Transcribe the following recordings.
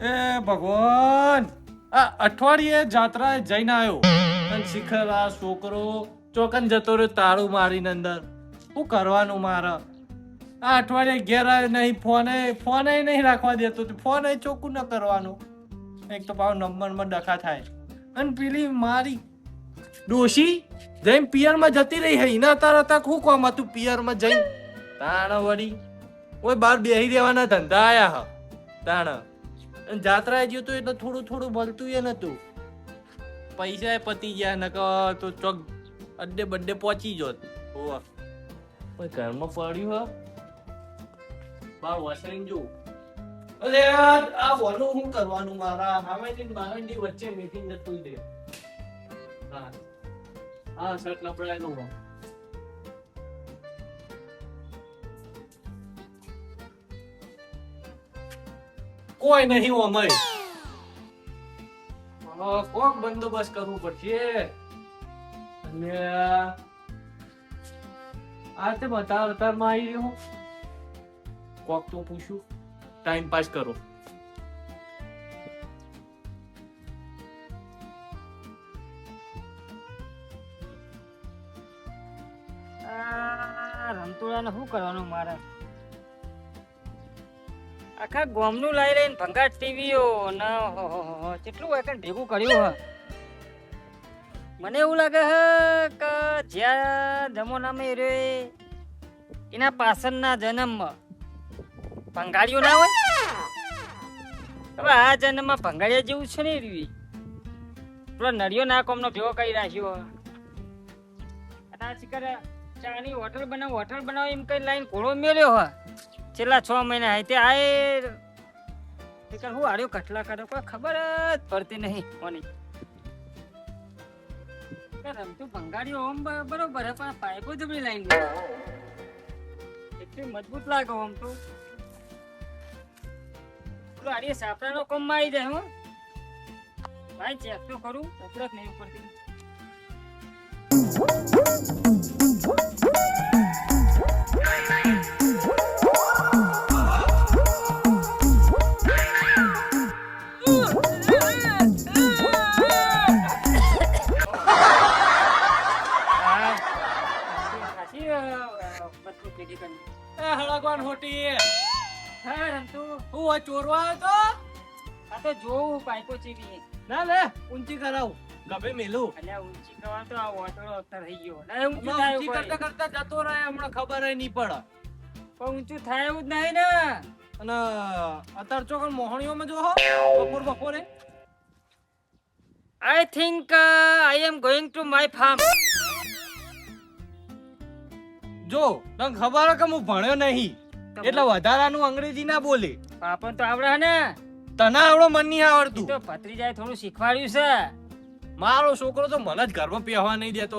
એ ભગવાન, આ અઠવાડિયે જાત્રા જઈને આવ્યો અને શિખર આ છોકરો ચોકન જતો રહ્યો તાળું મારીને અંદર. શું કરવાનું મારે? આ અઠવાડિયે ઘેર આવ્યો નહીં, ફોને નહીં રાખવા દેતો, ફોન ચોખ્ખું ન કરવાનું. એક તો પાછો નંબરમાં ડખા થાય. અને પેલી મારી ડોશી જઈને પિયરમાં જતી રહી હઈ ના તારા તક શું કોમ હતું પિયરમાં જઈને તાણ વળી ઓય બાર બેહી રહેવાના ધંધા આયા હ તાણ. અને જાત્રા ગયો તો એટલે થોડું થોડું મળતું એ નતું, પૈસા પતી ગયા નકર તો ચોક અડ્ડે બડ્ડે પહોંચી જોત. ઓવા કોઈ ઘરમાં પડ્યું હ બાર વસરીને જો. અરે આ બોલું શું કરવાનું મારા હામેથી બારંડી વચ્ચે મીટિંગ નતું દે. હા હા શર્ટ લપડાયેલું હ. કોઈ નહીં ઓમય. કોક બંદોબસ્ત કરવું પડશે. અને આ તે અતારમાં આવી રહ્યો કોક તો પૂછું, ટાઈમ પાસ કરો. રમતુડા ને શું કરવાનું મારે? આખા ગોમનું લાઈ લઈને ભંગાટ ટીવીઓ ને કેટલું વાકણ ભેગું કર્યું હ. મને એવું લાગે હે કે જ્યાં જમાનામાં રે એના પાછળના જન્મમાં ભંગાડીઓ ના હોય. હવે આ જન્મમાં ભંગાડિયા જેવું છે ને રહ્યું. પેલો નડિયો ના કોમનો ભેગો કરી રાખ્યો. શિકાર ચાની હોટલ બનાવો એમ કઈ લાઈન ઘોડો મેલ્યો હોય છેલ્લા 6 મહિના hay તે આય શિકાર હું આર્યો કટલા કાઢો કોઈ ખબર જ પડતી નહીં કોની. રમતું ભંગાડીઓ ઓમ બરોબર હે પણ પાઇપો જબરી લાઈન એટલી મજબૂત લાગે ઓમ તો. પેલો આર્ય સાપડાનો કોમમાં આવી જાય હું ભાઈ ચેક તો કરું કચરત નહીં ઉપરથી. હળગવાન હોટી હા રમતું હું ચોરવા હતો. આ તો જોવું પાઇપો ચીવી ના લે ઊંચી કરાવું ગભે મેલું. અલ્યા ઊંચી કરવા તો આ વાટડો અત્યારે થઈ ગયો ના ઊંચું ઊંચી થાય કરતા કરતા જતો રહે હમણાં ખબર નહીં પડે. પણ ઊંચું થાય એવું જ નહીં ને. અને અત્યારે ચોકન મોહણીઓમાં જો હો બપોરે I think I am going to my farm. જો તને ખબર હે કે હું ભણ્યો નહીં એટલે વધારાનું અંગ્રેજી ના બોલે. પાપણ તો આવડે ને. તને આવડો મન નહીં આવડતું. તો ભત્રીજાએ થોડું શીખવાડ્યું છે. મારો છોકરો તો મને જ ઘરમાં પહેવા નહીં દેતો.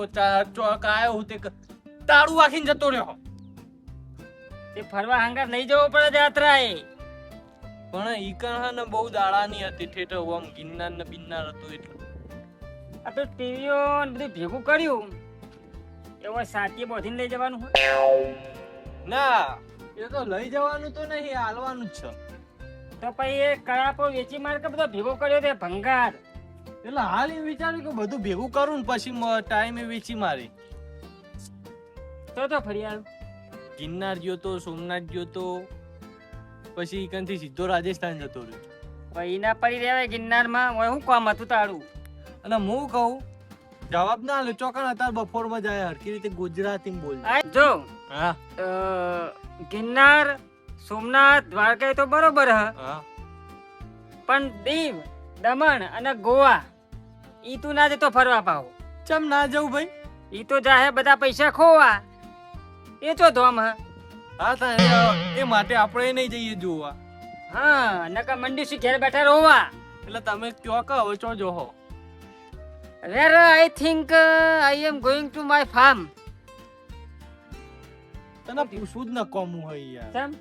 ચોક આવ્યો હું તે તાળું વાખીને જતો રહ્યો. તે ફરવા હાંગાર લઈ જવો પડે જાત્રાએ. પણ ઈ કણ બહુ દાડાની હતી ઠેઠ ઓમ ગિરનાર ને બિન્નાર હતું એટલે. આ તો ટીવીઓ બધું ભેગું કર્યું એવો સાચી બોધીને લઈ જવાનું ના એ તો લઈ જવાનું તો નહીં હાલવાનું જ છે. તો પછી એ કળાપો વેચી માર કે બધો ભેગો કર્યો તે ભંગાર. એટલે હાલ એ વિચાર્યું કે બધું ભેગું કરું ને પછી ટાઈમે વેચી મારી. તો ફરિયાદ ગિરનાર ગયો તો, સોમનાથ ગયો તો, પછી ઈકનથી સીધો રાજસ્થાન જતો રહ્યો. પછી ના પડી રહેવાય ગિરનારમાં શું કામ હતું તારું? અને હું કહું જવાબ ના લે ચોકન અત્યારે બપોરમાં જાય હરકી રીતે ગુજરાતી બોલ. જો હા ગિરનાર સોમનાથ દ્વારકા તો બરોબર હ, હા પણ દીવ દમણ અને ગોવા ઈ તું ના જતો ફરવા પાવ. ચમ ના જવું ભાઈ? ઈ તો જાહે બધા પૈસા ખોવા. એ તો ધોમ હ. હા તા એ માટે આપણે નહીં જઈએ જોવા. હા નકા મંડી ઘેર બેઠા રોવા. એટલે તમે કયો કે હવે ચો Zoho. Where I think I am going to my farm. તને પૂછવું જ ન કોમું હોય યાર. કેમ?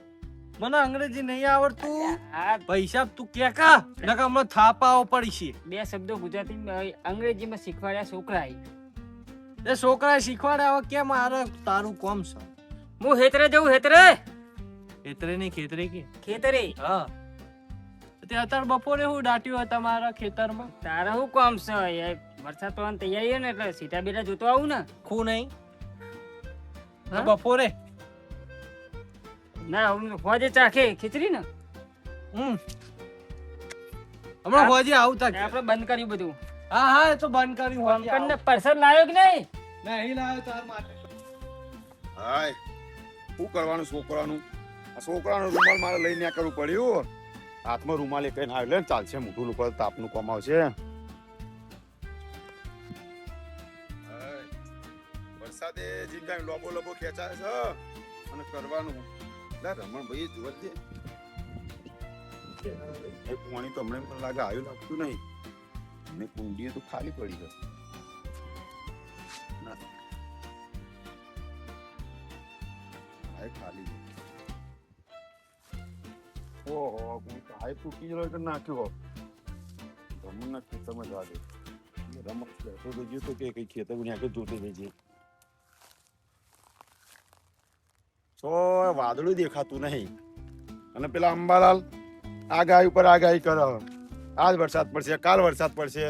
મને અંગ્રેજી નહીં આવડતું. આ પૈસા તું કે કા નકા હમણાં થાપાઓ પડી છે. બે શબ્દો ગુજરાતી અંગ્રેજીમાં શીખવાડ્યા છોકરા. એ છોકરા શીખવાડે હવે કેમ મારે તારું કોમ છે. હું હેતરે જઉં હેતરે. ખેતરે નહીં ખેતરે કે ખેતરે હા તે અત્યારે બપોરે હું દાટ્યું તમારા ખેતરમાં? તારા શું કામ છે યાર? વરસાદ પડવાની તૈયારી છે ને એટલે સીટા બીટા જોતો આવું ને. ખું નહીં હા? બપોરે ના હોજે ચાખે ખીચડી ને હમણાં હોજે આવતા આપણે બંધ કર્યું બધું. હા હા એ તો બંધ કર્યું હોજે કંકણ પરસર લાવ્યો કે નહીં? નહીં લાવ્યો તાર માટે. હાય શું કરવાનું છોકરાનું? આ છોકરાનો રૂમાલ મારે લઈને આ કરવું પડ્યું. હાથમાં રૂમાલ એક લઈને આવ્યો લે ચાલશે, મોઢું લોકો તાપનું કામ આવશે. વરસાદે જીંગાઈ લોબો લોબો ખેંચાય છે અને કરવાનું લે રમણ ભાઈ જોવા દે. એ પાણી તો હમણાં પણ લાગે આવ્યું લાગતું નહીં ને કુંડી તો ખાલી પડી ગઈ. ખાલી ઓહો હાય તૂટી ગયો કે નાખ્યો રમણ ના ખેતરમાં જવા દે. રમત બેઠો તો ગયો તો કે કઈ ખેતર આખે જોતો જઈએ છો વાદળું દેખાતું નહીં અને પેલા અંબાલાલ આગાહી ઉપર આગાહી કરે આજ વરસાદ પડશે કાલ વરસાદ પડશે.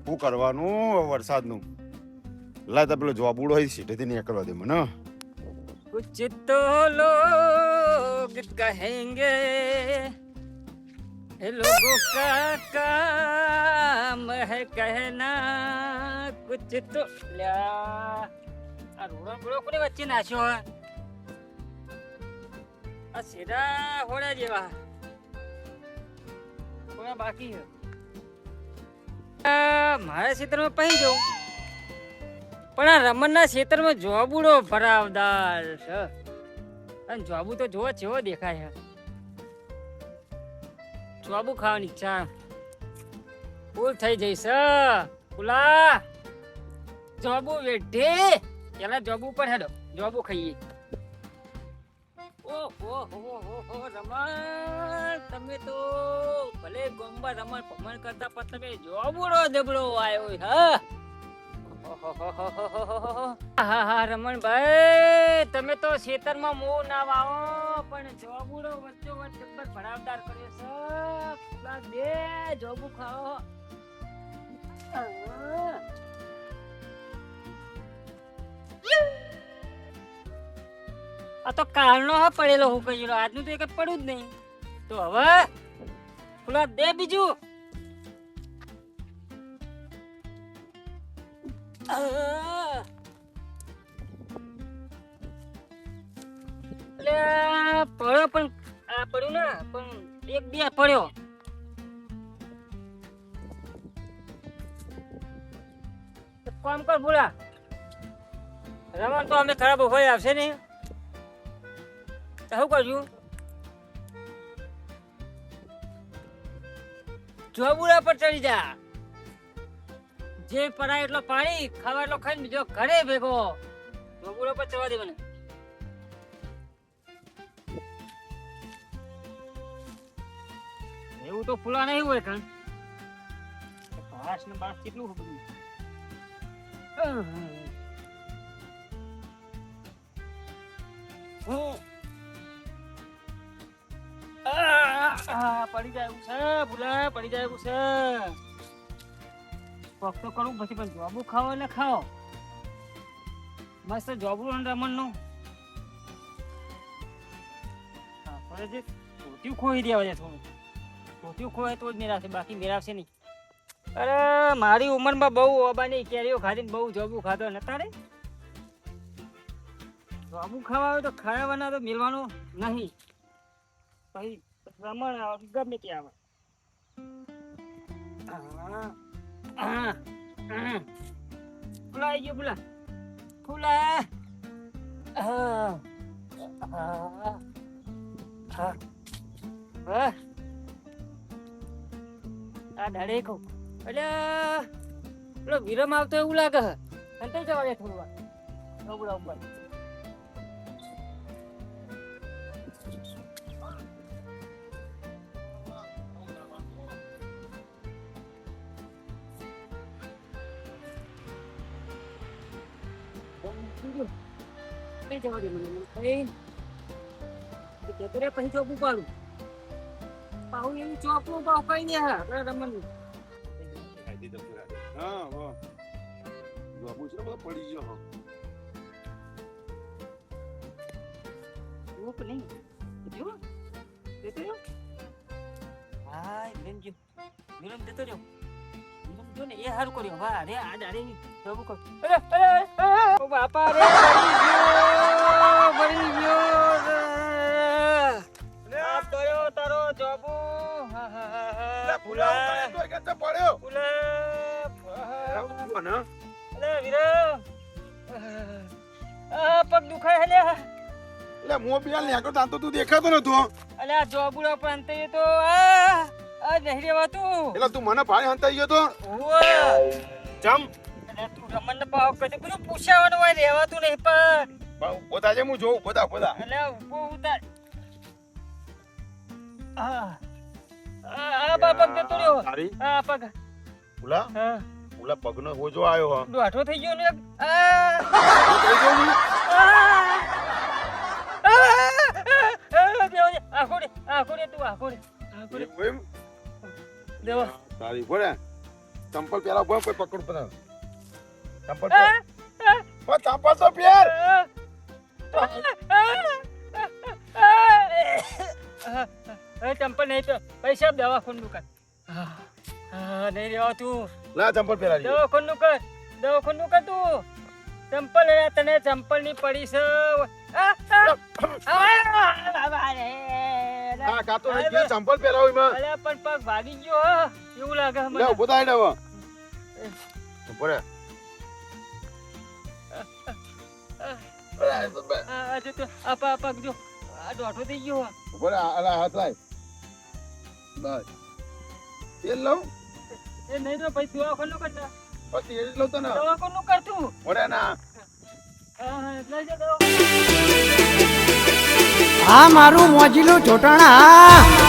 શું કરવાનું વરસાદનું? લાય પેલો જોબુડો હોય સીટેથી નીકળવા દે મને. कुछ तो लोग कहेंगे लोगों का काम है कहना कुछ तो લ્યા આ રોડો બોડો કોને વચ્ચે નાખ્યો હે? આ સીધા હોડા જેવા થોડા બાકી છે. મારા ક્ષેત્રમાં પહી જાઉં પણ આ રમણના ક્ષેત્રમાં જોબુડો ભરાવદાર છે અને જોબુ તો જોવો જેવો દેખાય છે. જોબુ ખાવાની ઈચ્છા ફૂલ થઈ જઈશ. ફૂલા જોબુ વેઠે પેલા જોબુ પર હેડો જોબુ ખાઈએ. ઓહો રમણ તમે તો ભલે ગોમ્બા રમણ ભમણ કરતા પણ તમે જોબુડો જબડો આવ્યો હા. રમણભાઈ તમે તો ખેતરમાં મો ના વાવો પણ જોબુડો વચ્ચો વચ્ચ જબ્બર ભરાવદાર કર્યો છે. પેલા બે જોબુ ખાઓ. આ તો કાલનો હા પડેલો હું કહ્યું આજનું તો એક પડ્યું જ નહીં. તો હવે પેલા દે બીજું. પડ્યો પણ આ પડ્યું ને પણ એક બે પડ્યો. કામ કર બોલા રમણ તો અમે ખરાબ હોય આવશે ને શું કરશું? જોબુડા પર ચડી જા. જે પડાય એટલો પાણી ખાવા એટલો ખાઈ બીજો ઘરે ભેગો જોબુડો પર ચડવા દે મને. એવું તો ફૂલા નહીં હોય કાન ઘાસ ને બાસ કેટલું બધું. પડી જાય એવું છે ફૂલા પડી જાય એવું છે. પગ તો કરું પછી પણ જોબુ ખાઓ એટલે ખાઓ મસ્ત જોબુ રમણ નું ધોતિયું ખોઈ દેવા છે. થોડું ધોતિયું ખોય તો જ મેળવશે બાકી મેળવશે નહીં. અરે મારી ઉંમરમાં બહુ ઓબાની કેરીઓ ખાધીને બહુ જોબુ ખાધો નતા રે. જોબુ ખાવા આવે તો ખાવાના તો મેળવાનું નહીં. પછી રમણ આવે ગમે તે આવે. ફૂલા આવી ગયો ફૂલા ફૂલા. આ ડાળે કહું એટલે પેલો વિરમ આવતો એવું લાગે સંતાઈ જવા દે થોડું વાર ડબડા ઉપર. જવા દે મને જતો રે પછી ચોપું પાડું. પાઉ એવું ચોપડું પાઉ કઈ નહીં હા રમણ હા હા બાબુ છે બધો પડી ગયો હા રૂપ નહીં જો દેતો રહ્યો હાય બેન જો વિરમ દેતો રહ્યો વિરમ જો ને એ હારું કર્યો વાહ રે આજ અરે જોબુ કર અરે ઓ બાપા રે બળી ગયો આ તોયો તારો જોબુ હા હા હા ફૂલા તો કે તે પડ્યો ફૂલા કોણ અરે વિરમ આ પગ દુખાય હે લે એટલે મોબિયલ ને આગળ તાંતો તું દેખાતો નતો અલ્યા જોબુડા પણ તે તો આ નહીં રેવાતું એટલે તું મને ભાઈ હંતાઈ ગયો તો ઓય જમ અલ્યા તું રમણ ને પાવ કદી બધું પૂછાવાનું હોય રેવાતું નહીં પણ પોતા જે હું જોઉં પોતા અલ્યા ઉભો ઉતાર આ બાપક જતો રહ્યો તારી આ પગ ફૂલા હા ફૂલા પગનો હોજો આવ્યો હા દોઢો થઈ ગયો ને કઈ જો હું આખોડે તું આખોડે એમ દેવા તારી બોલે ચંપલ પેલા બોલ કોઈ પકડ પડા ચંપલ પર ચંપલ તો પેર ચંપલ નહીં તો પૈસા દવા ખોંડું કર નહીં રેવા તું લા ચંપલ પેલા દવા ખોંડું કર તું ચંપલ તને ચંપલ ની પડી છે હા કાતો નહીં કે ચંપલ પહેરાવ એમાં અલ્યા પણ પગ ભાગી ગયો હો. એવું લાગે લે મને ઉભો થાય ને હવે ઉભો રે આ જો તો આ પગ જો આ દોઢો થઈ ગયો હો. ઉભો રે અલા હાથ લાય બસ તેલ લઉં એ નહીં તો પછી દવાખાનું કરતા પછી તેલ લઉં તને દવાખાનું કરતું ઓરે ના લઈ જા દવા આ મારું મોજીલું ચોટણા